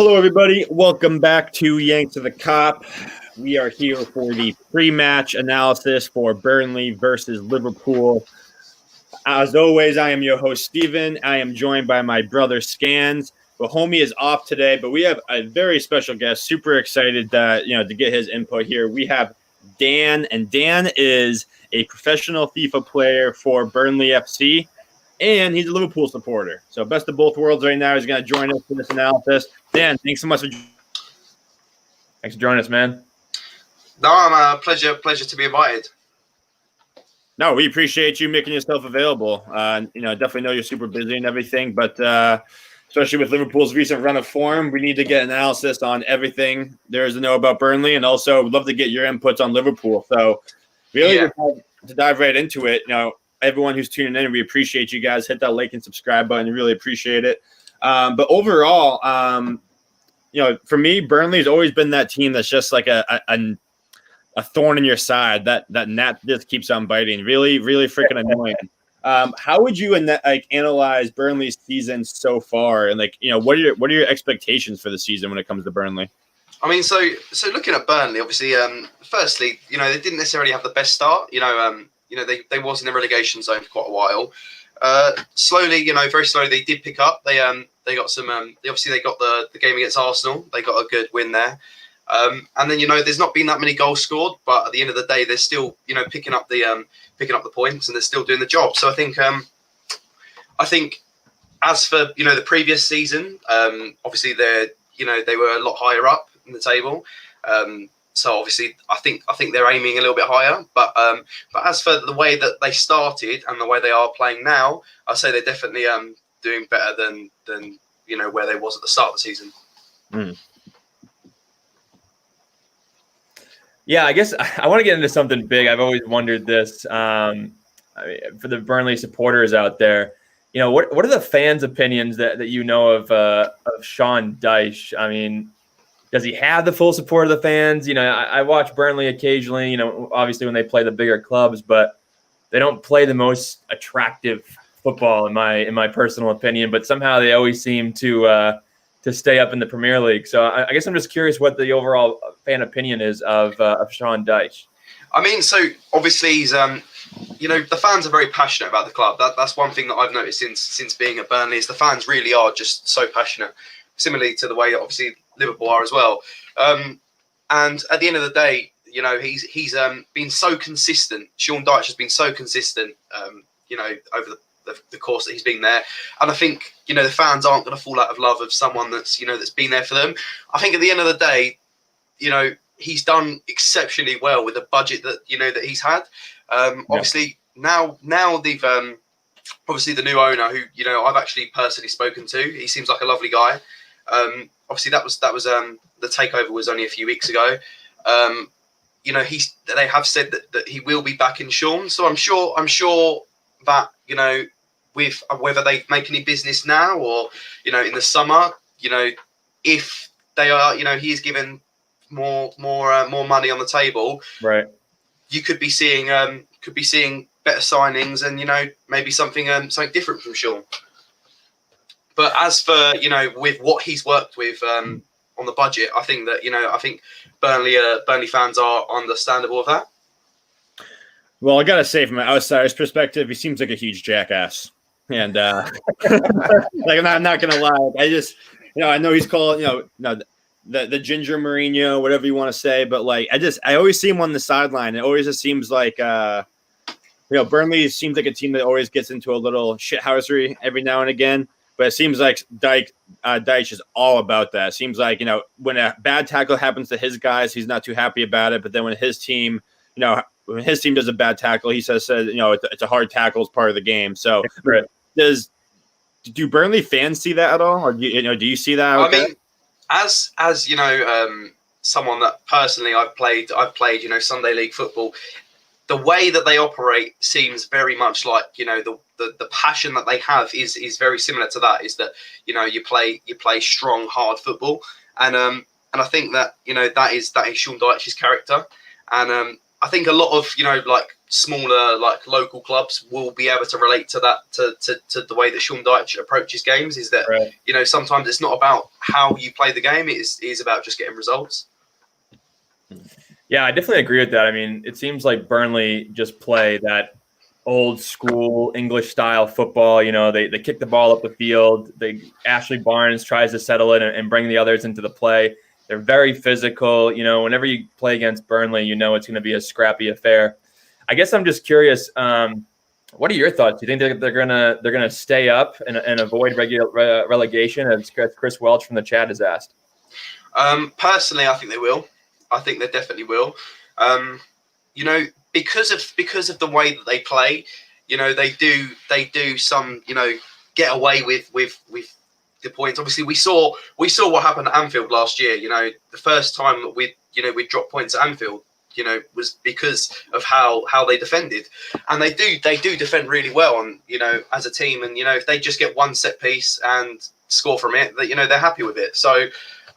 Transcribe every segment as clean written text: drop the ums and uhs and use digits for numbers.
Hello, everybody. Welcome back to Yanks of the Cop. We are here for the pre-match analysis for Burnley versus Liverpool. As always, I am your host, Steven. I am joined by my brother, Scans. The homie is off today, but we have a very special guest. Super excited to get his input here. We have Dan, and Dan is a professional FIFA player for Burnley FC, and he's a Liverpool supporter. So best of both worlds right now. He's going to join us for this analysis. Dan, thanks so much for joining us, man. No, I'm a pleasure to be invited. No, we appreciate you making yourself available. Definitely know you're super busy and everything, but especially with Liverpool's recent run of form, we need to get analysis on everything there is to know about Burnley, and also would love to get your inputs on Liverpool. So really, to dive right into it, everyone who's tuning in, we appreciate you guys. Hit that like and subscribe button. We really appreciate it. But overall, for me, Burnley's always been that team that's just like a thorn in your side. That gnat just keeps on biting. Really, really freaking annoying. How would you analyze Burnley's season so far? And what are your expectations for the season when it comes to Burnley? I mean, so looking at Burnley, obviously, firstly, they didn't necessarily have the best start. They was in the relegation zone for quite a while. Slowly, very slowly, they did pick up. They got some. Obviously, they got the game against Arsenal. They got a good win there. And then there's not been that many goals scored, but at the end of the day, they're still picking up the points, and they're still doing the job. So I think as for the previous season, obviously they were a lot higher up in the table. So obviously, I think they're aiming a little bit higher. But as for the way that they started and the way they are playing now, I'd say they're definitely doing better than where they was at the start of the season. Mm. Yeah, I guess I want to get into something big. I've always wondered this for the Burnley supporters out there. What are the fans' opinions that of Sean Dyche? I mean, does he have the full support of the fans? I watch Burnley occasionally, obviously when they play the bigger clubs, but they don't play the most attractive football in my personal opinion, but somehow they always seem to stay up in the Premier League. So I guess I'm just curious what the overall fan opinion is of Sean Dyche. I mean, so obviously he's, the fans are very passionate about the club. That's one thing that I've noticed since being at Burnley is the fans really are just so passionate, similarly to the way that obviously Liverpool are as well. And at the end of the day, he's been so consistent. Sean Dyche has been so consistent, over the course that he's been there. And I think, the fans aren't going to fall out of love of someone that's been there for them. I think at the end of the day, he's done exceptionally well with the budget that, that he's had. Obviously now they've, obviously the new owner who, I've actually personally spoken to, he seems like a lovely guy. Obviously that was the takeover was only a few weeks ago. They have said that he will be back in Sean. So I'm sure that, with whether they make any business now or, in the summer, if they are, he is given more money on the table, right? You could be seeing better signings and, maybe something different from Sean. But as for, with what he's worked with on the budget, I think that, I think Burnley fans are understandable of that. Well, I got to say, from an outsider's perspective, he seems like a huge jackass. And I'm not going to lie. I just, I know he's called, the ginger Mourinho, whatever you want to say. But I always see him on the sideline. It always just seems like, Burnley seems like a team that always gets into a little shithousery every now and again. But it seems like Dyche is all about that. It seems like, when a bad tackle happens to his guys, he's not too happy about it. But then when his team, when his team does a bad tackle, he says, it's a hard tackle, it's part of the game. So do Burnley fans see that at all? Or do you see that? I mean, as someone that personally I've played, Sunday League football, the way that they operate seems very much like, the passion that they have is very similar to that, is that, you play strong, hard football. And I think that, that is Sean Dyche's character. And I think a lot of like smaller like local clubs will be able to relate to that to the way that Sean Dyche approaches games. Is that Right. sometimes it's not about how you play the game; it is about just getting results. Yeah, I definitely agree with that. I mean, it seems like Burnley just play that old school English style football. They kick the ball up the field. Ashley Barnes tries to settle it and bring the others into the play. They're very physical. Whenever you play against Burnley, it's going to be a scrappy affair. I guess I'm just curious. What are your thoughts? Do you think they're gonna stay up and avoid relegation, as Chris Welch from the chat has asked? Personally, I think they will. I think they definitely will. Because of the way that they play, they do some, get away with the points. Obviously, we saw what happened at Anfield last year. The first time that we dropped points at Anfield, was because of how they defended, and they do defend really well, and as a team, and if they just get one set piece and score from it, that they're happy with it. So.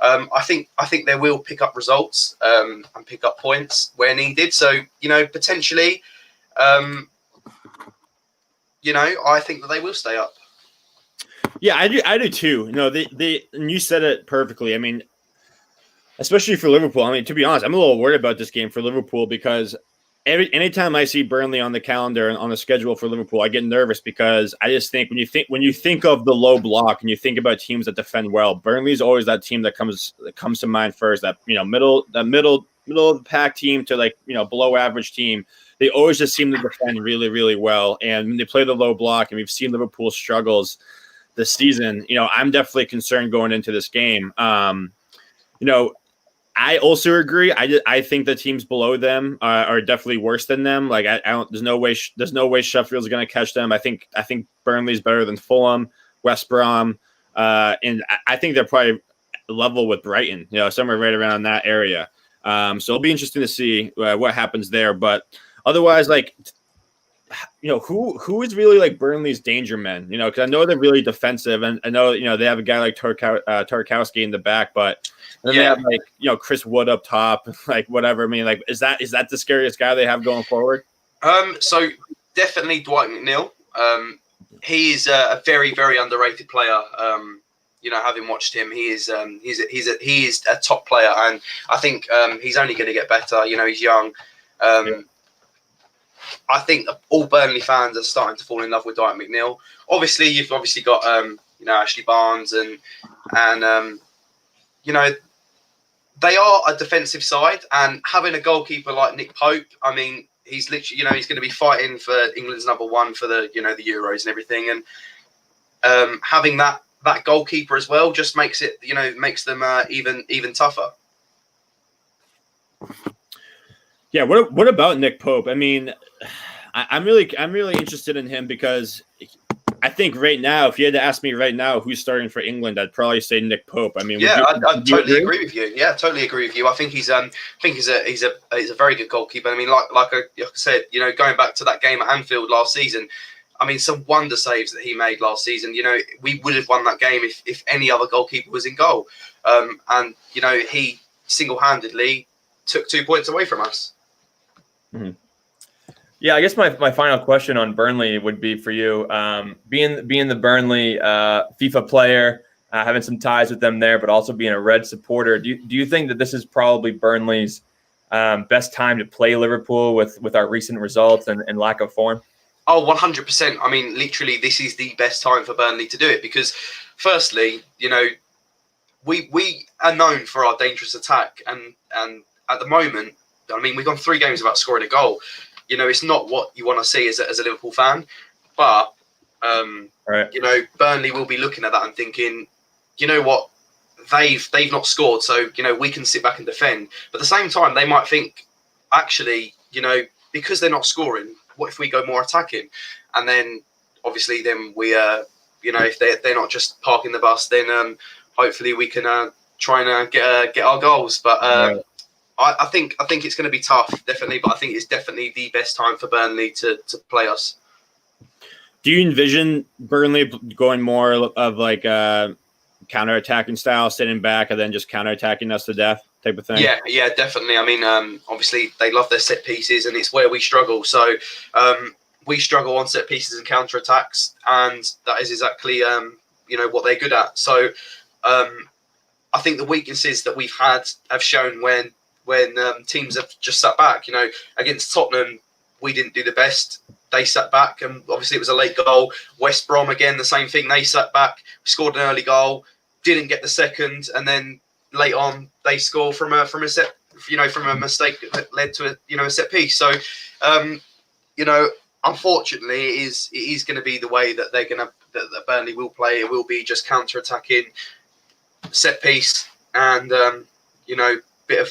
I think they will pick up results and pick up points where needed. So potentially, I think that they will stay up. Yeah, I do too. And you said it perfectly. I mean, especially for Liverpool. I mean, to be honest, I'm a little worried about this game for Liverpool because anytime I see Burnley on the calendar and on the schedule for Liverpool, I get nervous because I just think when you think of the low block and you think about teams that defend well, Burnley's always that team that comes to mind first. That middle of the pack team to below average team. They always just seem to defend really, really well. And when they play the low block, and we've seen Liverpool's struggles this season, I'm definitely concerned going into this game. I also agree. I think the teams below them are definitely worse than them. Like I don't. There's no way Sheffield's going to catch them. I think Burnley's better than Fulham, West Brom, and I think they're probably level with Brighton. Somewhere right around that area. So it'll be interesting to see what happens there. But otherwise, who is really like Burnley's danger men? Because I know they're really defensive, and I know they have a guy like Tarkowski in the back, but. Then they have Chris Wood up top, whatever. I mean, is that the scariest guy they have going forward? So definitely Dwight McNeil. He is a very, very underrated player. Having watched him, he is a top player, and I think he's only going to get better. He's young. I think all Burnley fans are starting to fall in love with Dwight McNeil. Obviously, you've got Ashley Barnes and they are a defensive side, and having a goalkeeper like Nick Pope, I mean, he's literally, he's going to be fighting for England's #1 for the, the Euros and everything, and having that goalkeeper as well just makes it, makes them even tougher. Yeah. What about Nick Pope? I mean, I'm really interested in him because I think right now, if you had to ask me right now who's starting for England, I'd probably say Nick Pope. I mean, I totally agree with you. Yeah, totally agree with you. I think he's a very good goalkeeper. I mean, like I said, going back to that game at Anfield last season, I mean, some wonder saves that he made last season. We would have won that game if any other goalkeeper was in goal. And he single-handedly took 2 points away from us. Mm-hmm. Yeah, I guess my final question on Burnley would be for you. Being the Burnley FIFA player, having some ties with them there, but also being a Red supporter, do you think that this is probably Burnley's best time to play Liverpool with our recent results and lack of form? Oh, 100%. I mean, literally, this is the best time for Burnley to do it because, firstly, we are known for our dangerous attack, and at the moment, I mean, we've gone 3 games without scoring a goal. It's not what you want to see as a Liverpool fan, but right. Burnley will be looking at that and thinking, what, they've not scored, so we can sit back and defend. But at the same time, they might think, actually, because they're not scoring, what if we go more attacking? And then obviously, then we if they're not just parking the bus, then hopefully we can try and get our goals. But Right. I think it's going to be tough, definitely, but I think it's definitely the best time for Burnley to play us. Do you envision Burnley going more of counter-attacking style, sitting back and then just counter-attacking us to death? type of thing? Yeah, definitely. I mean, obviously they love their set pieces, and it's where we struggle. So we struggle on set pieces and counter attacks, and that is exactly what they're good at. So I think the weaknesses that we've had have shown when teams have just sat back. Against Tottenham, we didn't do the best. They sat back, and obviously it was a late goal. West Brom again, the same thing. They sat back, scored an early goal, didn't get the second, and then late on they score from a set, from a mistake that led to a set piece. So, unfortunately, it is going to be the way that that Burnley will play. It will be just counter attacking, set piece, and bit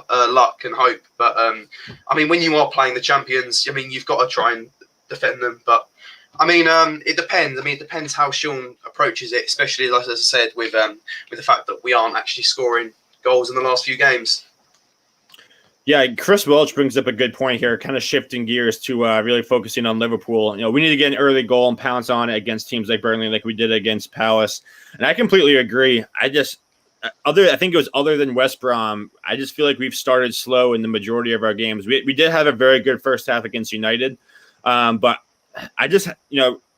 of luck and hope. But I mean, when you are playing the champions, I mean, you've got to try and defend them. But I mean, it depends. I mean, it depends how Sean approaches it, especially as I said with the fact that we aren't actually scoring goals in the last few games. Yeah, Chris Welch brings up a good point here, kind of shifting gears to really focusing on Liverpool. We need to get an early goal and pounce on it against teams like Burnley, like we did against Palace. And I completely agree. I think it was other than West Brom, I just feel like we've started slow in the majority of our games. We did have a very good first half against United, but I just,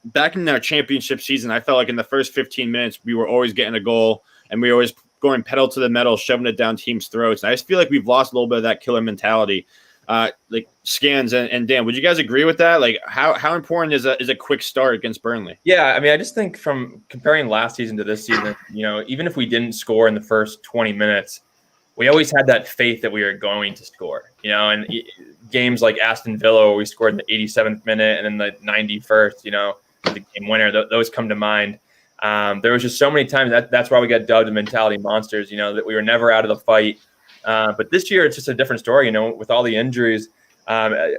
back in our championship season, I felt like in the first 15 minutes, we were always getting a goal, and we were always going pedal to the metal, shoving it down teams' throats. And I just feel like we've lost a little bit of that killer mentality. Like Scans and Dan, would you guys agree with that? Like, how important is a quick start against Burnley? Yeah, I mean, I just think from comparing last season to this season, even if we didn't score in the first 20 minutes, we always had that faith that we were going to score. And games like Aston Villa, where we scored in the 87th minute and then the 91st, the game winner, those come to mind. There was just so many times that's why we got dubbed the mentality monsters, that we were never out of the fight. But this year, it's just a different story, with all the injuries.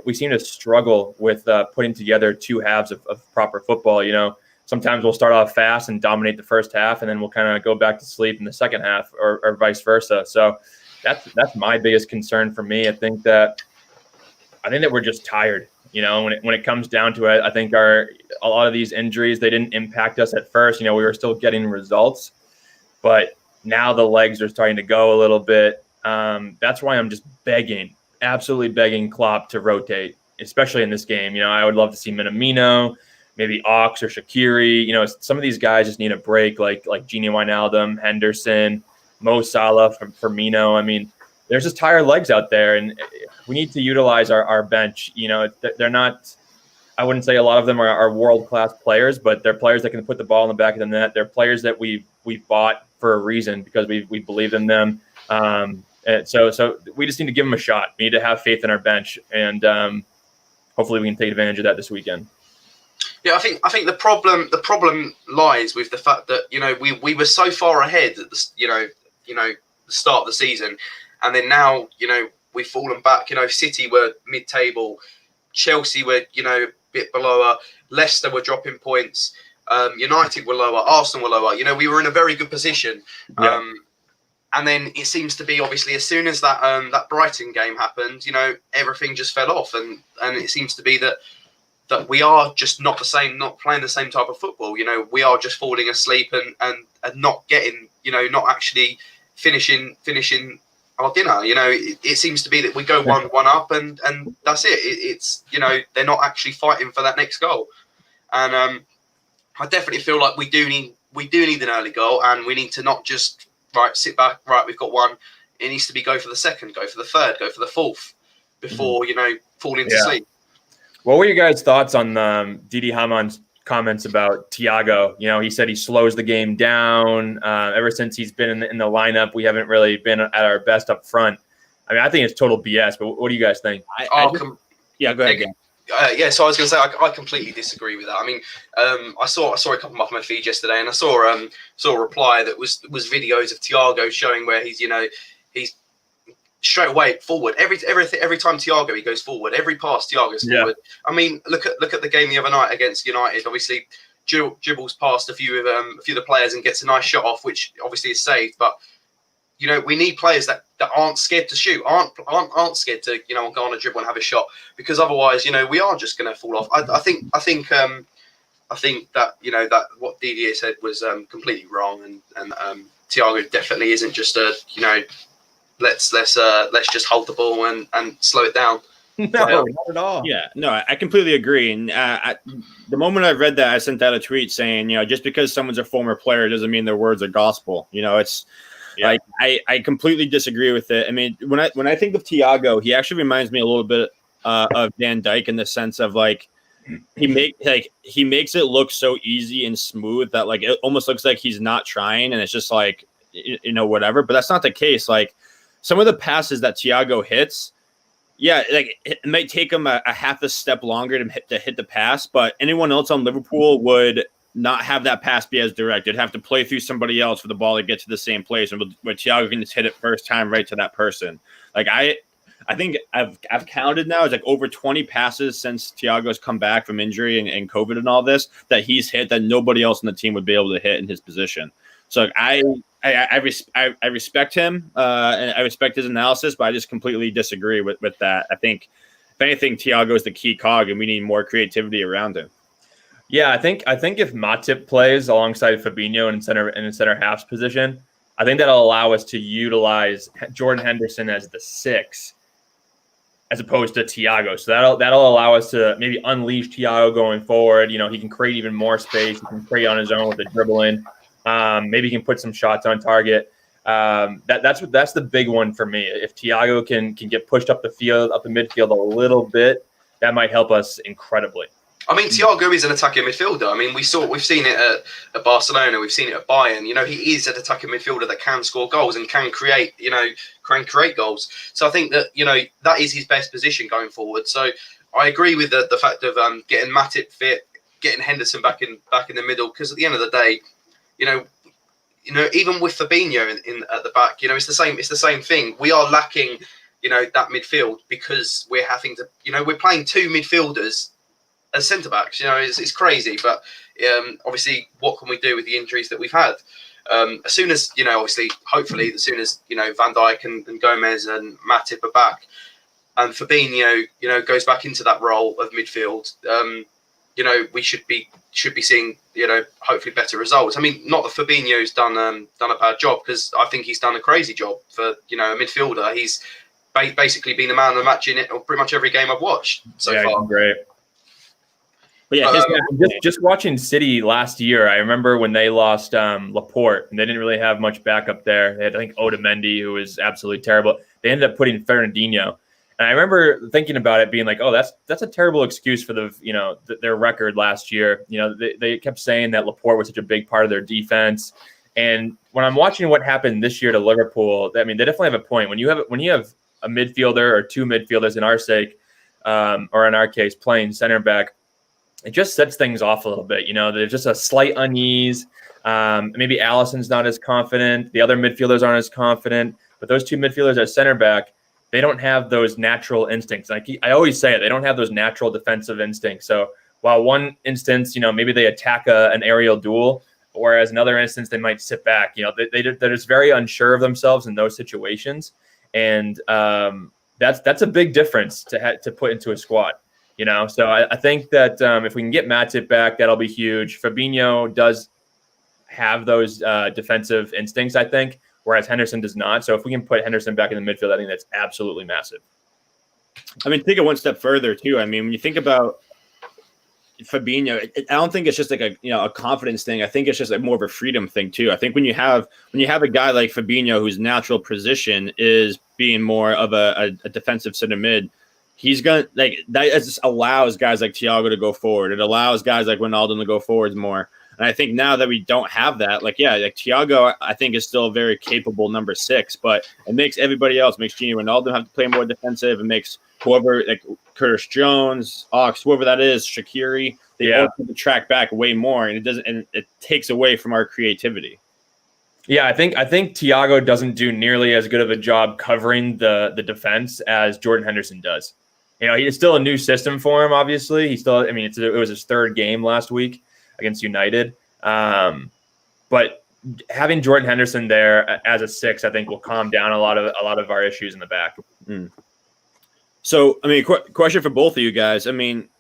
We seem to struggle with putting together two halves of proper football. Sometimes we'll start off fast and dominate the first half, and then we'll kind of go back to sleep in the second half, or vice versa. So that's my biggest concern for me. I think that we're just tired. When it comes down to it, I think a lot of these injuries, they didn't impact us at first. We were still getting results, but now the legs are starting to go a little bit. That's why I'm just absolutely begging Klopp to rotate, especially in this game. I would love to see Minamino, maybe Ox or Shaqiri. Some of these guys just need a break, like Gini Wijnaldum, Henderson, Mo Salah, Firmino. I mean, there's just tired legs out there, and we need to utilize our bench. They're not, I wouldn't say a lot of them are world-class players, but they're players that can put the ball in the back of the net. They're players that we bought for a reason because we believe in them. And so we just need to give them a shot. We need to have faith in our bench, and hopefully we can take advantage of that this weekend. Yeah, I think the problem lies with the fact that we were so far ahead at the start of the season, and then now we've fallen back. City were mid-table, Chelsea were a bit below, Leicester were dropping points, United were lower, Arsenal were lower. We were in a very good position. Yeah. And then it seems to be, obviously, as soon as that Brighton game happened, everything just fell off, and it seems to be that we are just not playing the same type of football. We are just falling asleep and not getting, not actually finishing our dinner. It seems to be that we go one up and that's it. It's they're not actually fighting for that next goal, and I definitely feel like we do need an early goal, and we need to not just sit back. Right, we've got one. It needs to be go for the second, go for the third, go for the fourth before falling to sleep. What were your guys' thoughts on Didi Haman's comments about Thiago? He said he slows the game down. Ever since he's been in the lineup, we haven't really been at our best up front. I mean, I think it's total BS, but what do you guys think? Go ahead again. So I was going to say I completely disagree with that. I mean, I saw a couple off my feed yesterday, and I saw a reply that was videos of Thiago showing where he's straight away forward. Every time Thiago he goes forward. Every pass Thiago's forward. I mean, look at the game the other night against United. Obviously, dribbles past a few of the players and gets a nice shot off, which obviously is saved. But we need players that aren't scared to shoot, aren't scared to go on a dribble and have a shot, because otherwise we are just going to fall off. I think that that what Didier said was completely wrong, and Thiago definitely isn't just a let's just hold the ball and slow it down. No, not at all. Yeah, no, I completely agree. And the moment I read that, I sent out a tweet saying, just because someone's a former player doesn't mean their words are gospel. It's like I completely disagree with it. I mean, when I think of Thiago, he actually reminds me a little bit of Van Dijk in the sense of like he makes it look so easy and smooth that like it almost looks like he's not trying, and it's just like whatever. But that's not the case. Like some of the passes that Thiago hits. Yeah, like it might take him a half a step longer to hit the pass, but anyone else on Liverpool would not have that pass be as direct. It'd have to play through somebody else for the ball to get to the same place. And with Thiago can just hit it first time right to that person. Like I think I've counted now. It's like over 20 passes since Thiago's come back from injury and COVID and all this that he's hit that nobody else in the team would be able to hit in his position. So I respect him and I respect his analysis, but I just completely disagree with that. I think if anything, Thiago is the key cog, and we need more creativity around him. Yeah, I think if Matip plays alongside Fabinho in center half's position, I think that'll allow us to utilize Jordan Henderson as the 6 as opposed to Thiago. So that'll allow us to maybe unleash Thiago going forward. He can create even more space. He can create on his own with the dribbling. Maybe he can put some shots on target. That's the big one for me. If Thiago can get pushed up the midfield a little bit, that might help us incredibly. I mean, Thiago is an attacking midfielder. I mean, we've seen it at Barcelona. We've seen it at Bayern. He is an attacking midfielder that can score goals and can create goals. So I think that that is his best position going forward. So I agree with the fact of getting Matip fit, getting Henderson back in the middle, because at the end of the day, even with Fabinho at the back, it's the same thing. We are lacking, that midfield because we're having to, we're playing 2 midfielders as centre backs. It's crazy, but obviously, what can we do with the injuries that we've had? As soon as hopefully, as soon as Van Dijk and Gomez and Matip are back, and Fabinho, goes back into that role of midfield, we should be seeing, hopefully better results. I mean, not that Fabinho's done a bad job, because I think he's done a crazy job for a midfielder. He's basically been the man of the match in it pretty much every game I've watched so far. Great. But just watching City last year, I remember when they lost Laporte, and they didn't really have much backup there. They had, I think, Otamendi, who was absolutely terrible. They ended up putting Fernandinho. And I remember thinking about it, being like, "Oh, that's a terrible excuse for their record last year." They kept saying that Laporte was such a big part of their defense. And when I'm watching what happened this year to Liverpool, I mean, they definitely have a point. When you have a midfielder or 2 midfielders in our sake, or in our case, playing center back, it just sets things off a little bit. There's just a slight unease. Maybe Alisson's not as confident. The other midfielders aren't as confident. But those 2 midfielders at center back, they don't have those natural instincts. I always say it, they don't have those natural defensive instincts. So while one instance, maybe they attack an aerial duel, whereas another instance, they might sit back. They're just very unsure of themselves in those situations. And that's a big difference to put into a squad. So I think that if we can get Matip back, that'll be huge. Fabinho does have those defensive instincts, I think, whereas Henderson does not. So if we can put Henderson back in the midfield, I think that's absolutely massive. I mean, take it one step further too. I mean, when you think about Fabinho, I don't think it's just like a confidence thing. I think it's just like more of a freedom thing too. I think when you have a guy like Fabinho, whose natural position is being more of a defensive center mid, he's gonna that just allows guys like Thiago to go forward. It allows guys like Ronaldo to go forwards more. And I think now that we don't have that, Thiago, I think is still a very capable number 6, but it makes everybody else, makes Gini Ronaldo have to play more defensive. It makes whoever, like Curtis Jones, Ox, whoever that is, Shaqiri, they all have to track back way more, and it takes away from our creativity. Yeah, I think Thiago doesn't do nearly as good of a job covering the defense as Jordan Henderson does. It's still a new system for him, obviously. It was his 3rd game last week against United. But having Jordan Henderson there as a 6, I think will calm down a lot of our issues in the back. So, I mean, question for both of you guys. I mean,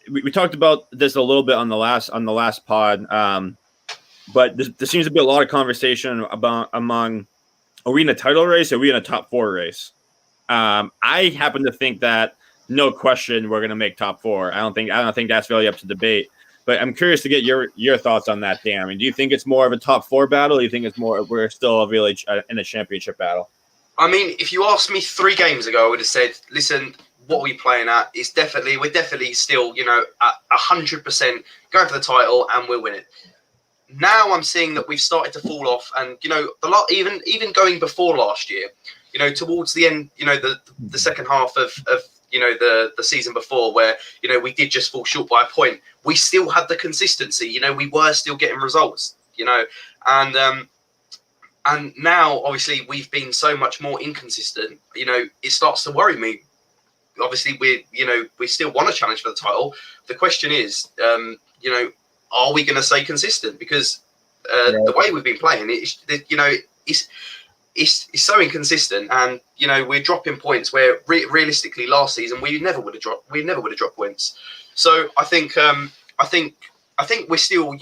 we talked about this a little bit on the last pod, but there seems to be a lot of conversation among are we in a title race? Or are we in a top 4 race? I happen to think that no question we're going to make top 4. I don't think that's really up to debate. But I'm curious to get your thoughts on that, Dan. I mean, do you think it's more of a top 4 battle? Or do you think it's more we're still really in a championship battle? I mean, if you asked me 3 games ago, I would have said, listen, what are we playing at? We're definitely still, at 100% going for the title, and we'll win it. Now I'm seeing that we've started to fall off, and even going before last year, towards the end, the second half of the season before, where we did just fall short by a point, we still had the consistency. We were still getting results. And now obviously we've been so much more inconsistent. It starts to worry me. Obviously we still want to challenge for the title. The question is, are we going to stay consistent? Because the way we've been playing, it's so inconsistent, and we're dropping points where realistically last season we never would have dropped points. So I think we're still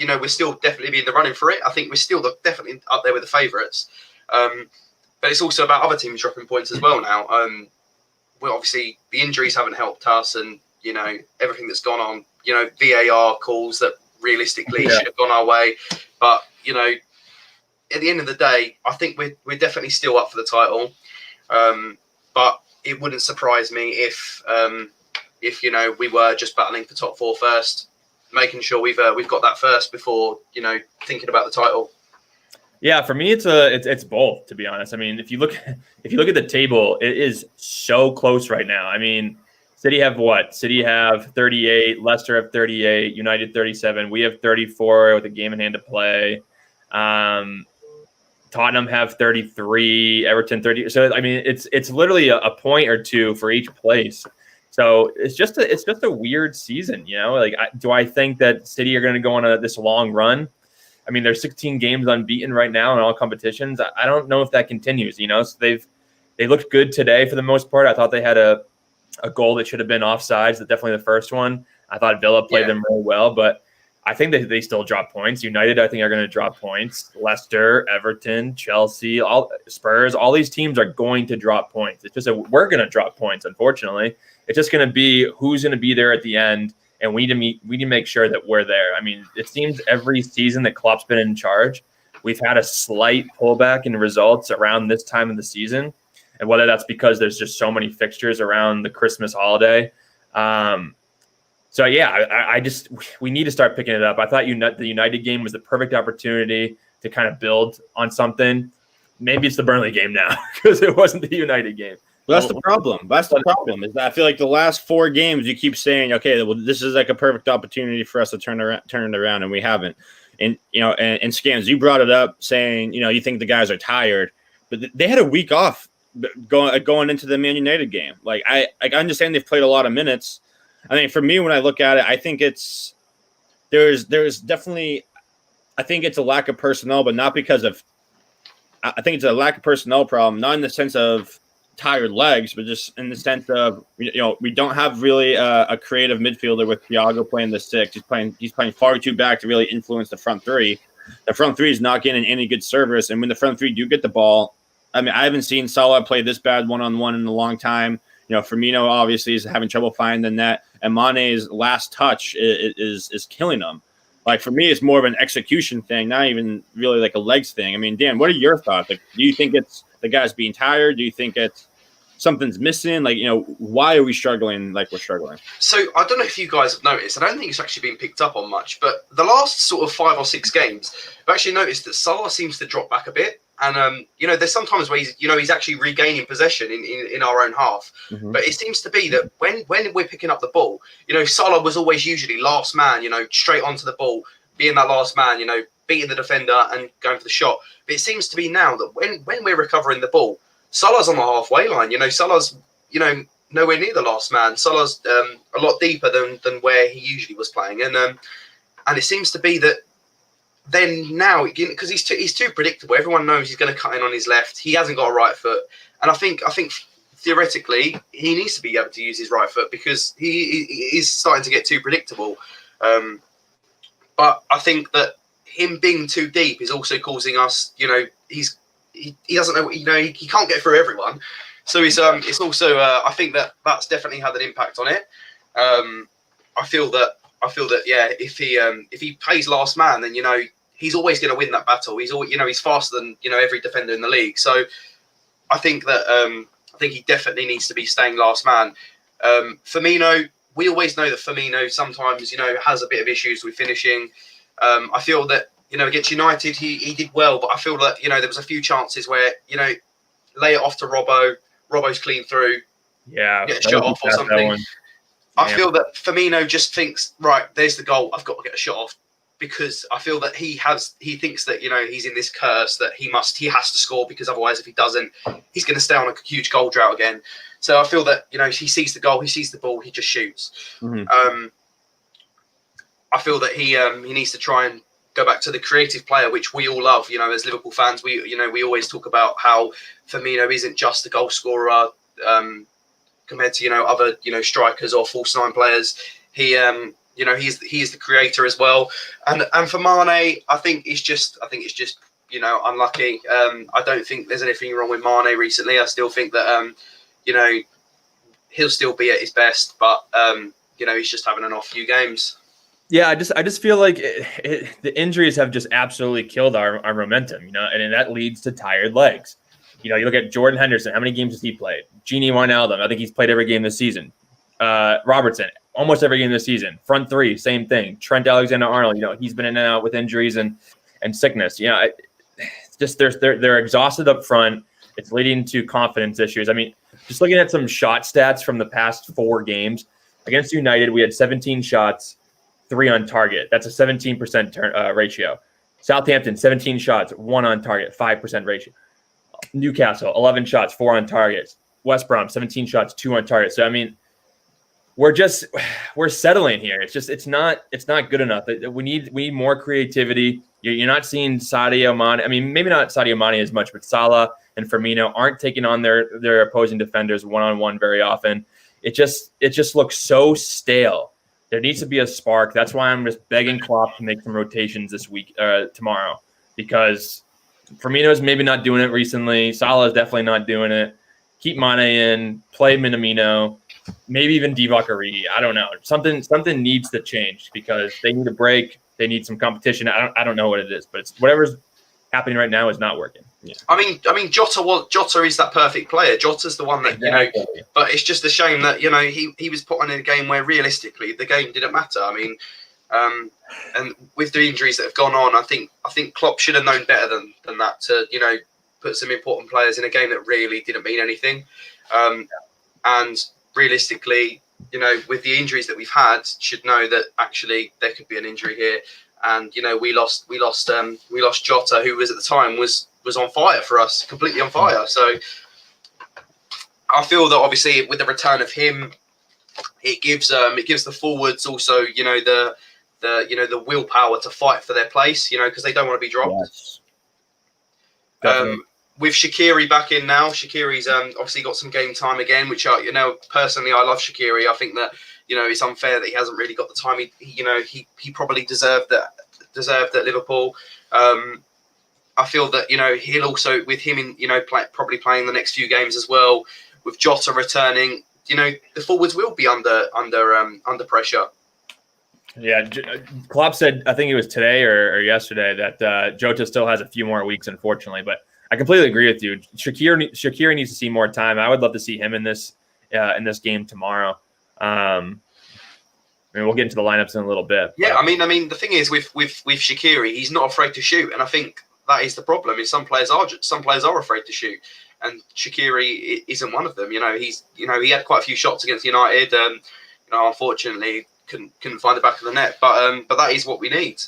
definitely be in the running for it. I think we're still definitely up there with the favourites. But it's also about other teams dropping points as well now. Well, obviously the injuries haven't helped us, and everything that's gone on. VAR calls that realistically should have gone our way, but at the end of the day, I think we're definitely still up for the title. But it wouldn't surprise me if we were just battling for top 4 first, making sure we've got that first before thinking about the title. Yeah, for me, it's both, to be honest. I mean, if you look at the table, it is so close right now. I mean, City have what? City have 38, Leicester have 38, United 37. We have 34 with a game in hand to play. Tottenham have 33, Everton 30. So I mean, it's literally a point or two for each place. So it's just a weird season, Like, do I think that City are going to go on this long run? I mean, there's 16 games unbeaten right now in all competitions. I don't know if that continues. So they looked good today for the most part. I thought they had a goal that should have been offsides. Definitely the first one. I thought Villa played them really well, but I think they still drop points. United, I think, are going to drop points. Leicester, Everton, Chelsea, Spurs, all these teams are going to drop points. It's just we're going to drop points, unfortunately. It's just going to be who's going to be there at the end, and we need to make sure that we're there. I mean, it seems every season that Klopp's been in charge, we've had a slight pullback in results around this time of the season, and whether that's because there's just so many fixtures around the Christmas holiday. So yeah, we need to start picking it up. I thought the United game was the perfect opportunity to kind of build on something. Maybe it's the Burnley game now because it wasn't the United game. Well, that's the problem. That's the problem is that I feel like the last 4 games you keep saying, okay, well, this is like a perfect opportunity for us to turn it around, and we haven't. And and Scams, you brought it up saying you think the guys are tired, but they had a week off going into the Man United game. Like I understand they've played a lot of minutes. I mean, for me, when I look at it, I think there's definitely, I think it's a lack of personnel, but not because of, I think it's a lack of personnel problem, not in the sense of tired legs, but just in the sense of, we don't have really a creative midfielder with Thiago playing the 6. He's playing far too back to really influence the front 3. The front 3 is not getting any good service. And when the front 3 do get the ball, I mean, I haven't seen Salah play this bad one-on-one in a long time. Firmino obviously is having trouble finding the net, and Mane's last touch is killing him. Like, for me, it's more of an execution thing, not even really like a legs thing. I mean, Dan, what are your thoughts? Like, do you think it's the guys being tired? Do you think it's something's missing? Like, why are we struggling like we're struggling? So I don't know if you guys have noticed. I don't think it's actually been picked up on much, but the last sort of 5 or 6 games, I've actually noticed that Salah seems to drop back a bit. And, there's sometimes where he's actually regaining possession in our own half. Mm-hmm. But it seems to be that when we're picking up the ball, Salah was always usually last man, straight onto the ball, being that last man, beating the defender and going for the shot. But it seems to be now that when we're recovering the ball, Salah's on the halfway line. Salah's, nowhere near the last man. Salah's a lot deeper than where he usually was playing. And it seems to be that then now, because he's too predictable. Everyone knows he's going to cut in on his left. He hasn't got a right foot, and I think theoretically he needs to be able to use his right foot because he is starting to get too predictable. But I think that him being too deep is also causing us. He's he doesn't know. He can't get through everyone. So it's also I think that's definitely had an impact on it. I feel that yeah, if he plays last man, then he's always going to win that battle. He's faster than every defender in the league. So I think he definitely needs to be staying last man. Firmino, we always know that Firmino sometimes has a bit of issues with finishing. I feel that against United he did well, but I feel that there was a few chances where lay it off to Robbo's clean through, Yeah, get a shot off or something. I feel that Firmino just thinks, right, there's the goal, I've got to get a shot off, because I feel that he thinks that he's in this curse that he has to score, because otherwise if he doesn't, he's going to stay on a huge goal drought again. So I feel that he sees the goal, he sees the ball, he just shoots. Mm-hmm. I feel that he needs to try and go back to the creative player, which we all love. As Liverpool fans, we always talk about how Firmino isn't just a goal scorer compared to other strikers or false nine players. He is the creator as well. And for Mane, I think it's just unlucky. I don't think there's anything wrong with Mane recently. I still think that he'll still be at his best, but he's just having an off few games. Yeah, I just feel like the injuries have just absolutely killed our momentum, and that leads to tired legs. You look at Jordan Henderson. How many games has he played? Gini Wijnaldum, I think he's played every game this season. Robertson, almost every game this season. Front three, same thing. Trent Alexander-Arnold, he's been in and out with injuries and sickness. It's just they're exhausted up front. It's leading to confidence issues. I mean, just looking at some shot stats from the past 4 games against United, we had 17 shots, 3 on target. That's a 17% ratio. Southampton, 17 shots, 1 on target, 5% ratio. Newcastle, 11 shots, 4 on target. West Brom, 17 shots, 2 on target. So I mean, we're settling here. It's not good enough. We need more creativity. You're not seeing Sadio Mane. I mean, maybe not Sadio Mane as much, but Salah and Firmino aren't taking on their opposing defenders one-on-one very often. It just looks so stale. There needs to be a spark. That's why I'm just begging Klopp to make some rotations this week, tomorrow, because Firmino's maybe not doing it recently. Salah's definitely not doing it. Keep Mane in, play Minamino, maybe even Divock Origi. I don't know. Something needs to change, because they need a break. They need some competition. I don't know what it is, but it's whatever's happening right now is not working. Yeah. I mean, Jota is that perfect player. Jota's the one that exactly. But it's just a shame that he was put on in a game where realistically the game didn't matter. I mean, and with the injuries that have gone on, I think Klopp should have known better than that to put some important players in a game that really didn't mean anything. And realistically, with the injuries that we've had, should know that actually there could be an injury here. And we lost Jota, who was at the time was on fire for us, completely on fire. So I feel that obviously with the return of him, it gives the forwards also the willpower to fight for their place, because they don't want to be dropped. Yes. With Shaqiri back in now, Shaqiri's obviously got some game time again, which personally I love Shaqiri. I think that it's unfair that he hasn't really got the time he probably deserved at Liverpool. I feel that he'll also, with him in probably playing the next few games as well, with Jota returning, the forwards will be under pressure. Yeah, Klopp said, I think it was today or yesterday, that Jota still has a few more weeks, unfortunately. But I completely agree with you. Shaqiri needs to see more time. I would love to see him in this game tomorrow. We'll get into the lineups in a little bit. Yeah, I mean, the thing is with Shaqiri, he's not afraid to shoot, and I think that is the problem. Is some players are afraid to shoot, and Shaqiri isn't one of them. He had quite a few shots against United. Unfortunately, couldn't find the back of the net. But that is what we need.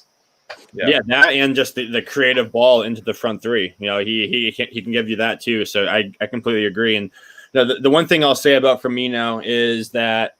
Yeah, that and just the creative ball into the front three. He can give you that too. So I completely agree. And the one thing I'll say about Firmino is that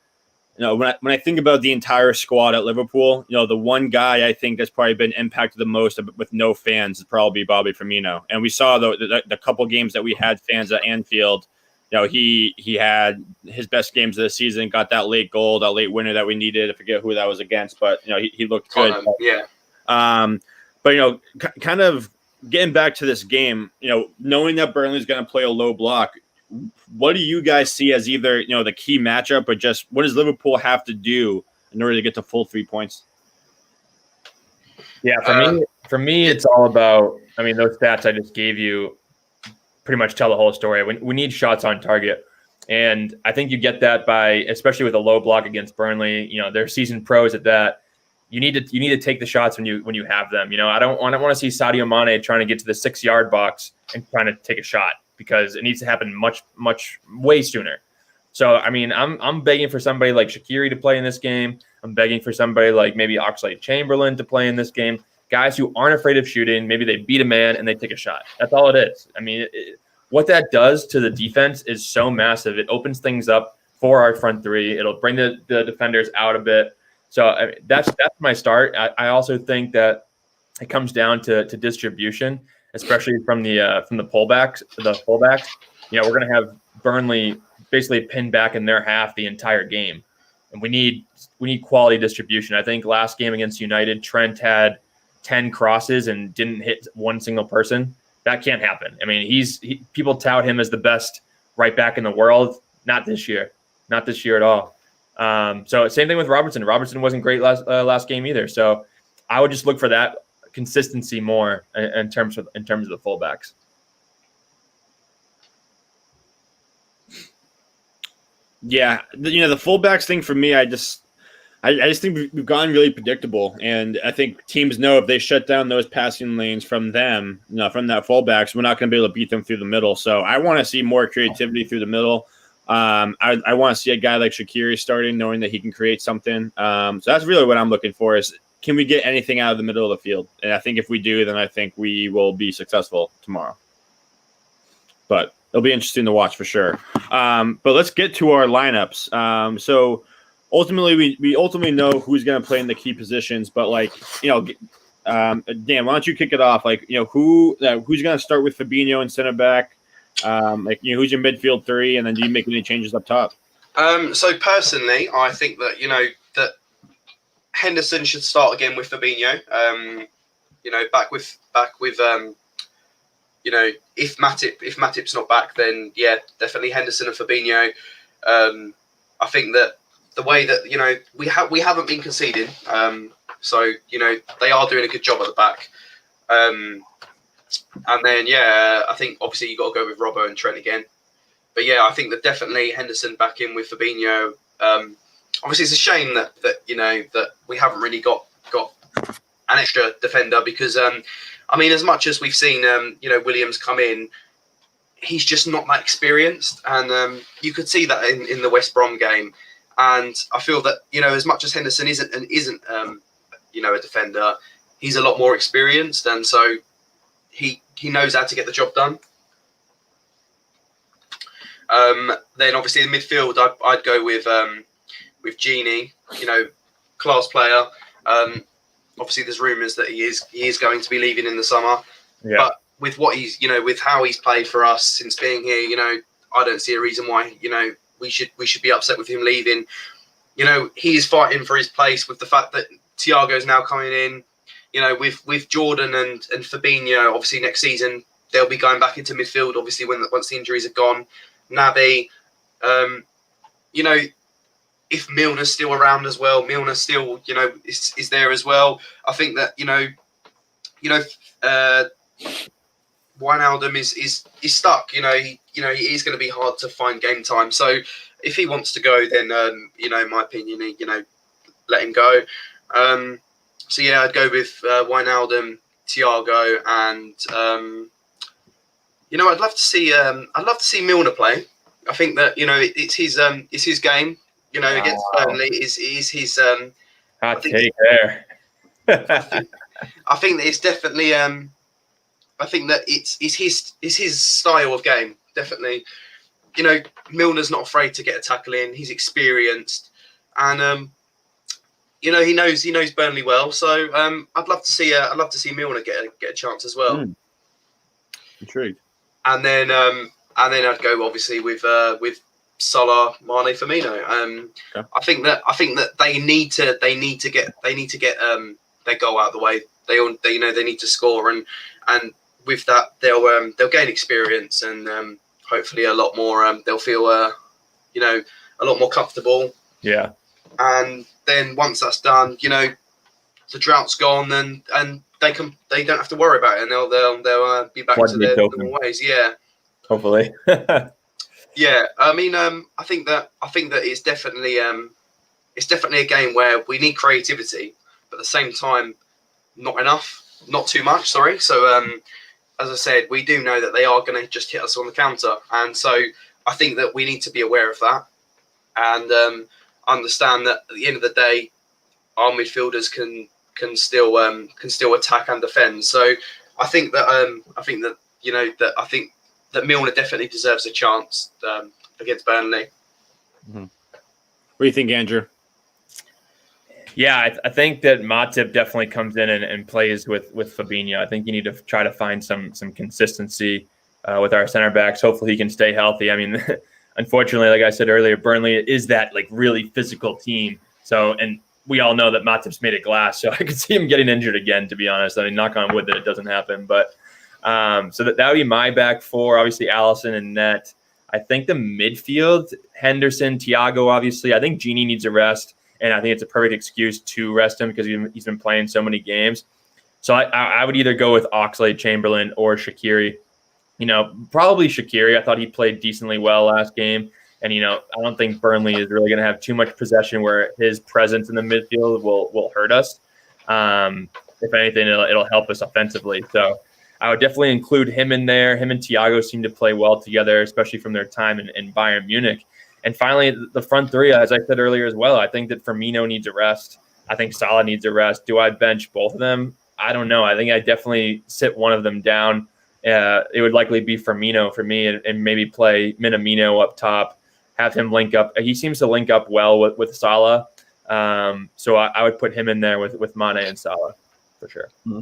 when I think about the entire squad at Liverpool, the one guy I think that's probably been impacted the most with no fans is probably Bobby Firmino. And we saw the couple games that we had fans at Anfield. He had his best games of the season, got that late goal, that late winner that we needed. I forget who that was against, but he looked good. Yeah. But kind of getting back to this game, knowing that Burnley's going to play a low block, what do you guys see as either, the key matchup, or just what does Liverpool have to do in order to get to full 3 points? Yeah, for me, it's all about, those stats I just gave you pretty much tell the whole story. We need shots on target. And I think you get that by, especially with a low block against Burnley, they're seasoned pros at that. You need to take the shots when you have them. I don't want to see Sadio Mane trying to get to the 6-yard box and trying to take a shot, because it needs to happen much way sooner. So I'm begging for somebody like Shaqiri to play in this game. I'm begging for somebody like maybe Oxlade-Chamberlain to play in this game. Guys who aren't afraid of shooting. Maybe they beat a man and they take a shot. That's all it is. What that does to the defense is so massive. It opens things up for our front three. It'll bring the defenders out a bit. So that's my start. I also think that it comes down to distribution, especially from the fullbacks. We're going to have Burnley basically pinned back in their half the entire game, and we need quality distribution. I think last game against United, Trent had 10 crosses and didn't hit one single person. That can't happen. People tout him as the best right back in the world. Not this year at all. So same thing with Robertson. Robertson wasn't great last game either. So I would just look for that consistency more in terms of the fullbacks. Yeah, the fullbacks thing for me, I just think we've gotten really predictable, and I think teams know if they shut down those passing lanes from them, from that fullbacks, we're not going to be able to beat them through the middle. So I want to see more creativity through the middle. I want to see a guy like Shaqiri starting, knowing that he can create something. So that's really what I'm looking for, is can we get anything out of the middle of the field? And I think if we do, then I think we will be successful tomorrow. But it'll be interesting to watch for sure. But let's get to our lineups. So ultimately, we ultimately know who's going to play in the key positions. But Dan, why don't you kick it off? Who's going to start with Fabinho and center back? Who's your midfield three, and then do you make any changes up top? So personally, I think that that Henderson should start again with Fabinho. Back with if Matip's not back, then yeah, definitely Henderson and Fabinho. I think that the way that we haven't been conceding, so they are doing a good job at the back. And then I think obviously you got to go with Robbo and Trent again. But I think that definitely Henderson back in with Fabinho. Obviously it's a shame that we haven't really got an extra defender, because as much as we've seen Williams come in, he's just not that experienced, and you could see that in the West Brom game. And I feel that as much as Henderson isn't a defender, he's a lot more experienced, and so he knows how to get the job done. Then obviously in midfield, I'd go with Gini, class player. Obviously there's rumours that he is going to be leaving in the summer. Yeah. But with what he's with how he's played for us since being here, I don't see a reason why we should be upset with him leaving. He is fighting for his place with the fact that Thiago's now coming in. With Jordan and Fabinho, obviously next season they'll be going back into midfield. Obviously, once the injuries are gone, Naby, if Milner's still around as well, Milner still is there as well. I think that Wijnaldum is stuck. He is going to be hard to find game time. So if he wants to go, then in my opinion, let him go. So I'd go with Wijnaldum, Thiago, and I'd love to see Milner play. I think that it's his game. Against Burnley is his. Hot take there. I think that it's definitely. I think that it's his style of game. Definitely, Milner's not afraid to get a tackle in. He's experienced, and he knows Burnley well. So I'd love to see Milner get a chance as well. Intrigued. And then I'd go obviously with Salah, Mane, Firmino. Okay. I think that they need to get their goal out of the way. They need to score, and with that, they'll gain experience and hopefully a lot more. They'll feel a lot more comfortable. Yeah. And then once that's done, the drought's gone, and they don't have to worry about it, and they'll be back to their normal ways. Yeah. Hopefully. Yeah. I mean, I think that it's definitely a game where we need creativity, but at the same time, not too much. Sorry. So, as I said, we do know that they are going to just hit us on the counter, and so I think that we need to be aware of that and understand that at the end of the day, our midfielders can still attack and defend. So I think that Milner definitely deserves a chance against Burnley. Mm-hmm. What do you think, Andrew? Yeah, I think that Matip definitely comes in and plays with Fabinho. I think you need to try to find some consistency with our center backs. Hopefully he can stay healthy. I mean, unfortunately, like I said earlier, Burnley is that like really physical team. So, and we all know that Matip's made of glass, so I could see him getting injured again, to be honest. I mean, knock on wood that it doesn't happen. But so that would be my back four, obviously Allison and net. I think the midfield, Henderson, Thiago, obviously. I think Gini needs a rest, and I think it's a perfect excuse to rest him because he's been playing so many games. So I would either go with Oxlade-Chamberlain or Shaqiri. Probably Shaqiri. I thought he played decently well last game. And, I don't think Burnley is really going to have too much possession where his presence in the midfield will hurt us. If anything, it'll help us offensively. So I would definitely include him in there. Him and Thiago seem to play well together, especially from their time in Bayern Munich. And finally, the front three, as I said earlier as well, I think that Firmino needs a rest. I think Salah needs a rest. Do I bench both of them? I don't know. I think I definitely sit one of them down. It would likely be Firmino for me and maybe play Minamino up top. Have him link up. He seems to link up well with Salah. So I would put him in there with Mane and Salah for sure. Mm-hmm.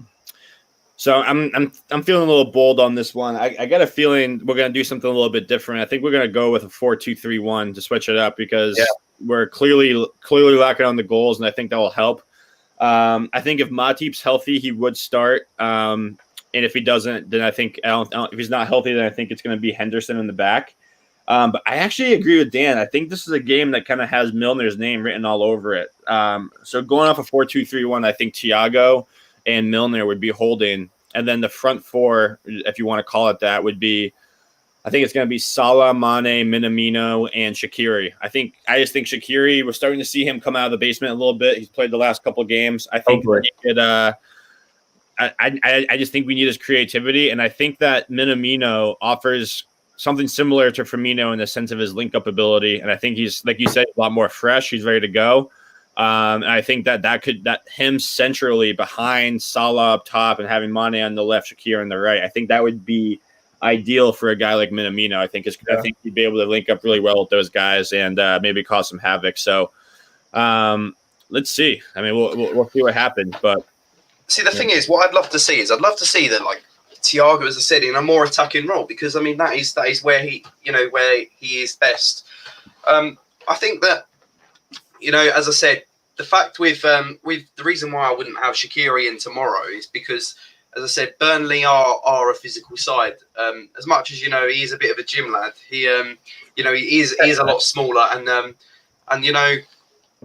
So I'm feeling a little bold on this one. I got a feeling we're going to do something a little bit different. I think we're going to go with a 4-2-3-1 to switch it up because we're clearly lacking on the goals, and I think that will help. I think if Matip's healthy, he would start. And if he doesn't, then I think if he's not healthy, then I think it's going to be Henderson in the back. But I actually agree with Dan. I think this is a game that kind of has Milner's name written all over it. So going off a 4-2-3-1, I think Thiago and Milner would be holding. And then the front four, if you want to call it that, would be, I think it's going to be Salah, Mane, Minamino, and Shaqiri. I just think Shaqiri, we're starting to see him come out of the basement a little bit. He's played the last couple of games. I think he could, I just think we need his creativity. And I think that Minamino offers something similar to Firmino in the sense of his link-up ability. And I think he's, like you said, a lot more fresh. He's ready to go. And I think that him centrally behind Salah up top and having Mane on the left, Shaqiri on the right, I think that would be ideal for a guy like Minamino. I think he'd be able to link up really well with those guys and maybe cause some havoc. So let's see. I mean, we'll see what happens. But see, the thing is, what I'd love to see that like Thiago, as I said, in a more attacking role, because I mean that is where he is best. I think that, as I said, the fact with the reason why I wouldn't have Shaqiri in tomorrow is because, as I said, Burnley are a physical side. As much as he is a bit of a gym lad. He is a lot smaller, and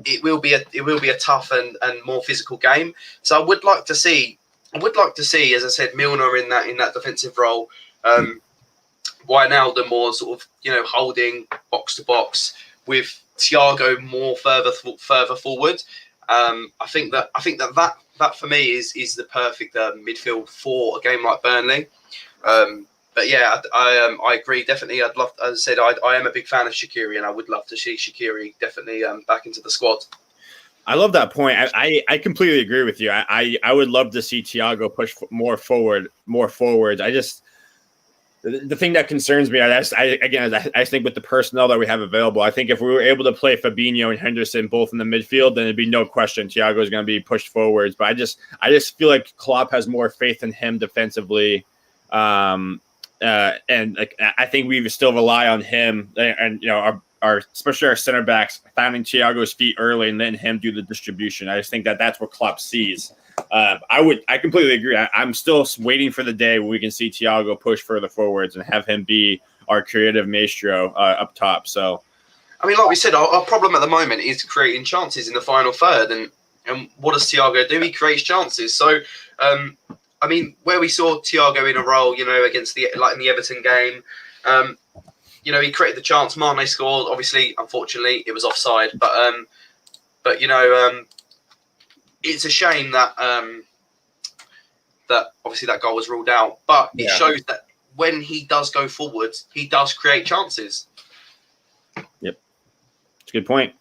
it will be a tough and more physical game. So I would like to see, as I said, Milner in that defensive role. Wijnaldum more sort of holding box to box with Thiago more further forward. I think that for me is the perfect midfield for a game like Burnley. But yeah, I agree definitely. I'd love, as I said, I am a big fan of Shaqiri, and I would love to see Shaqiri definitely back into the squad. I love that point. I completely agree with you. I would love to see Thiago push more forwards. I just, the thing that concerns me, I think with the personnel that we have available, I think if we were able to play Fabinho and Henderson both in the midfield, then it'd be no question Thiago is going to be pushed forwards. But I just feel like Klopp has more faith in him defensively, and I think we still rely on him and our especially our center backs finding Thiago's feet early and letting him do the distribution. I just think that's what Klopp sees. I completely agree. I'm still waiting for the day when we can see Thiago push further forwards and have him be our creative maestro up top. So, I mean, like we said, our problem at the moment is creating chances in the final third, and what does Thiago do? He creates chances. So, I mean, where we saw Thiago in a role, against in the Everton game, he created the chance. Mane scored. Obviously, unfortunately, it was offside. But it's a shame that that obviously that goal was ruled out. But it shows that when he does go forwards, he does create chances. Yep, it's a good point.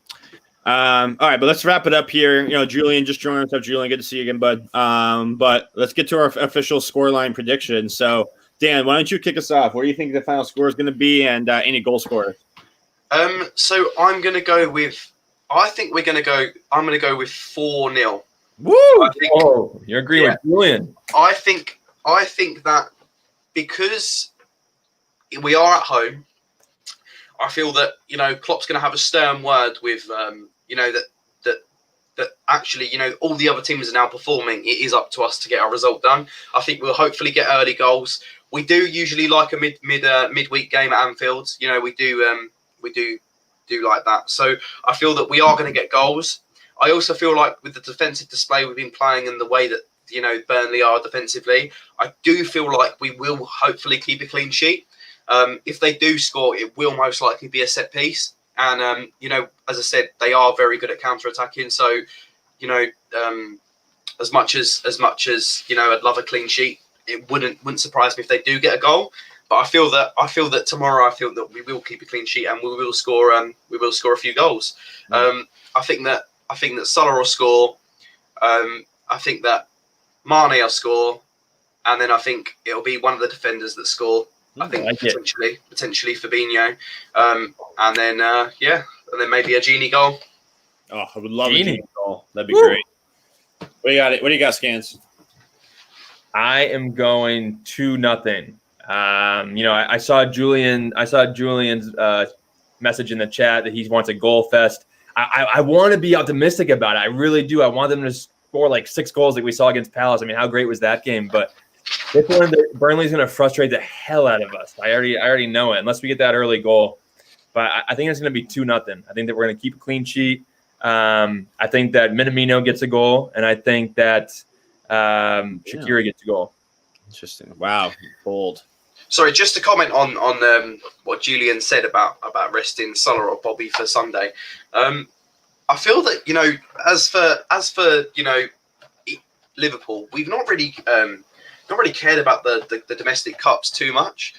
All right, but let's wrap it up here. Julian just joined us. Julian, good to see you again, bud. But let's get to our official scoreline prediction. So, Dan, why don't you kick us off? What do you think the final score is going to be, and any goal scorers? So I'm going to go with. I'm going to go with 4-0. Woo! You're agreeing with Julian. I think that because we are at home, I feel that Klopp's going to have a stern word with that actually all the other teams are now performing. It is up to us to get our result done. I think we'll hopefully get early goals. We do usually like a midweek game at Anfield. We do like that. So I feel that we are going to get goals. I also feel like with the defensive display we've been playing and the way that Burnley are defensively, I do feel like we will hopefully keep a clean sheet. If they do score, it will most likely be a set piece. And as I said, they are very good at counter-attacking. So, as much as I'd love a clean sheet, it wouldn't surprise me if they do get a goal. But I feel that tomorrow, we will keep a clean sheet and we will score a few goals. I think that Salah will score. I think that Mane will score, and then I think it'll be one of the defenders that score. I think potentially Fabinho, and then maybe a Genie goal. Oh, I would love a Genie goal. That'd be great. What do you got, Scans? I am going 2-0. I saw Julian's message in the chat that he wants a goal fest. I want to be optimistic about it. I really do. I want them to score like 6 goals like we saw against Palace. I mean, how great was that game? But this one, Burnley's going to frustrate the hell out of us. I already know it, unless we get that early goal. But I think it's going to be 2-0. I think that we're going to keep a clean sheet. I think that Minamino gets a goal, and I think that Shaqiri gets a goal. Interesting. Wow, bold. Sorry, just to comment on what Julian said about resting Salah or Bobby for Sunday. I feel that as for Liverpool, we've not really cared about the domestic cups too much.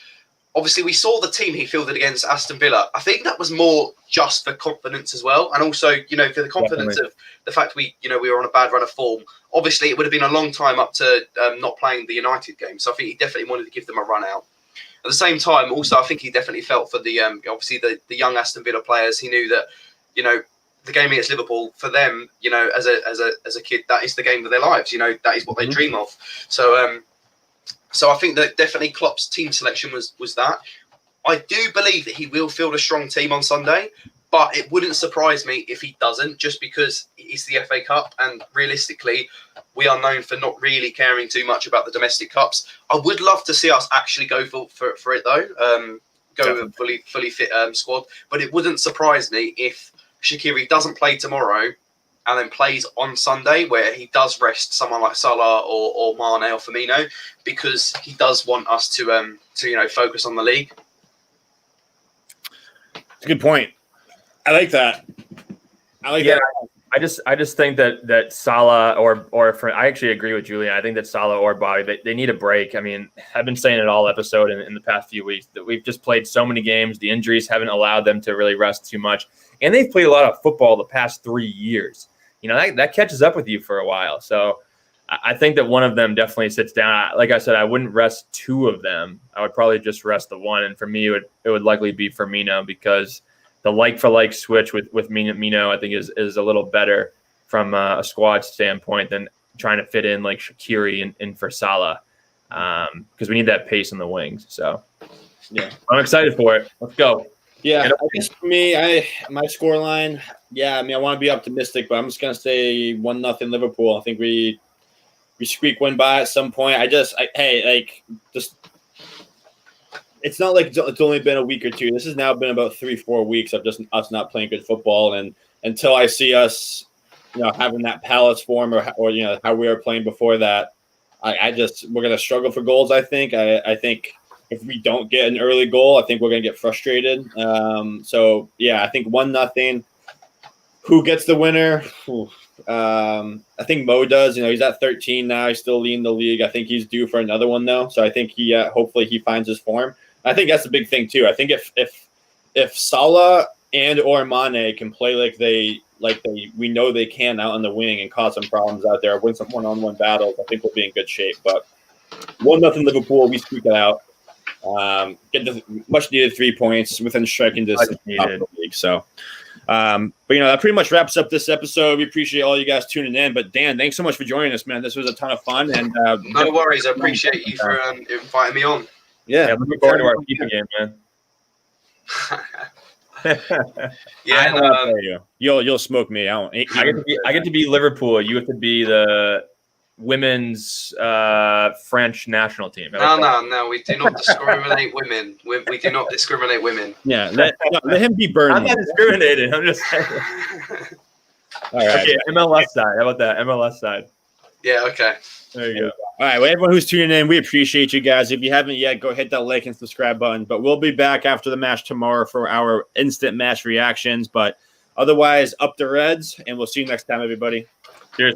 Obviously, we saw the team he fielded against Aston Villa. I think that was more just for confidence as well, and also for the confidence of the fact we were on a bad run of form. Obviously, it would have been a long time up to not playing the United game, so I think he definitely wanted to give them a run out. At the same time, also, I think he definitely felt for the obviously the young Aston Villa players. He knew that the game against Liverpool for them, as a kid, that is the game of their lives. That is what they dream of. So I think that definitely Klopp's team selection was that. I do believe that he will field a strong team on Sunday, but it wouldn't surprise me if he doesn't, just because it's the FA Cup, and realistically, we are known for not really caring too much about the domestic cups. I would love to see us actually go for it though, go with a fully fit squad, but it wouldn't surprise me if Shaqiri doesn't play tomorrow and then plays on Sunday, where he does rest someone like Salah or Mane or Firmino, because he does want us to focus on the league. It's a good point. I like that. That. I just think that Salah or I actually agree with Julian. I think that Salah or Bobby, they need a break. I mean, I've been saying it all episode in the past few weeks that we've just played so many games. The injuries haven't allowed them to really rest too much, and they've played a lot of football the past 3 years. That catches up with you for a while. So I think that one of them definitely sits down. Like I said, I wouldn't rest 2 of them. I would probably just rest the one. And for me, it would likely be Firmino, because the like-for-like switch with Firmino, I think, is a little better from a squad standpoint than trying to fit in like Shaqiri in for Salah, because we need that pace on the wings. So, yeah, I'm excited for it. Let's go. Yeah, I guess for me, my scoreline, I want to be optimistic, but I'm just going to say 1-0 Liverpool. I think we squeak one by at some point. It's not like it's only been a week or two. This has now been about 3-4 weeks of just us not playing good football. And until I see us, having that Palace form or how we were playing before that, we're going to struggle for goals. I think. I think if we don't get an early goal, I think we're going to get frustrated. So yeah, I think 1-0. Who gets the winner? I think Mo does. He's at 13 now. He's still leading the league. I think he's due for another one though. So I think hopefully he finds his form. I think that's the big thing too. I think if Salah and or Mane can play like we know they can out on the wing and cause some problems out there, win some one-on-one battles, I think we'll be in good shape. But 1-0 Liverpool, we squeak it out. Get the much needed 3 points within striking distance of the league. So, but that pretty much wraps up this episode. We appreciate all you guys tuning in. But Dan, thanks so much for joining us, man. This was a ton of fun. And no worries. I appreciate you for inviting me on. Yeah, looking forward to our FIFA game, man. Yeah, you'll smoke me. I get to be Liverpool. You have to be the women's French national team. No. We do not discriminate women. We do not discriminate women. Yeah, let him be Burnley. I'm not discriminating. I'm just saying. All right. Okay, MLS side. How about that? MLS side. Yeah. Okay. There you go. All right, well, everyone who's tuning in, we appreciate you guys. If you haven't yet, go hit that like and subscribe button. But we'll be back after the match tomorrow for our instant match reactions. But otherwise, up the Reds, and we'll see you next time, everybody. Cheers.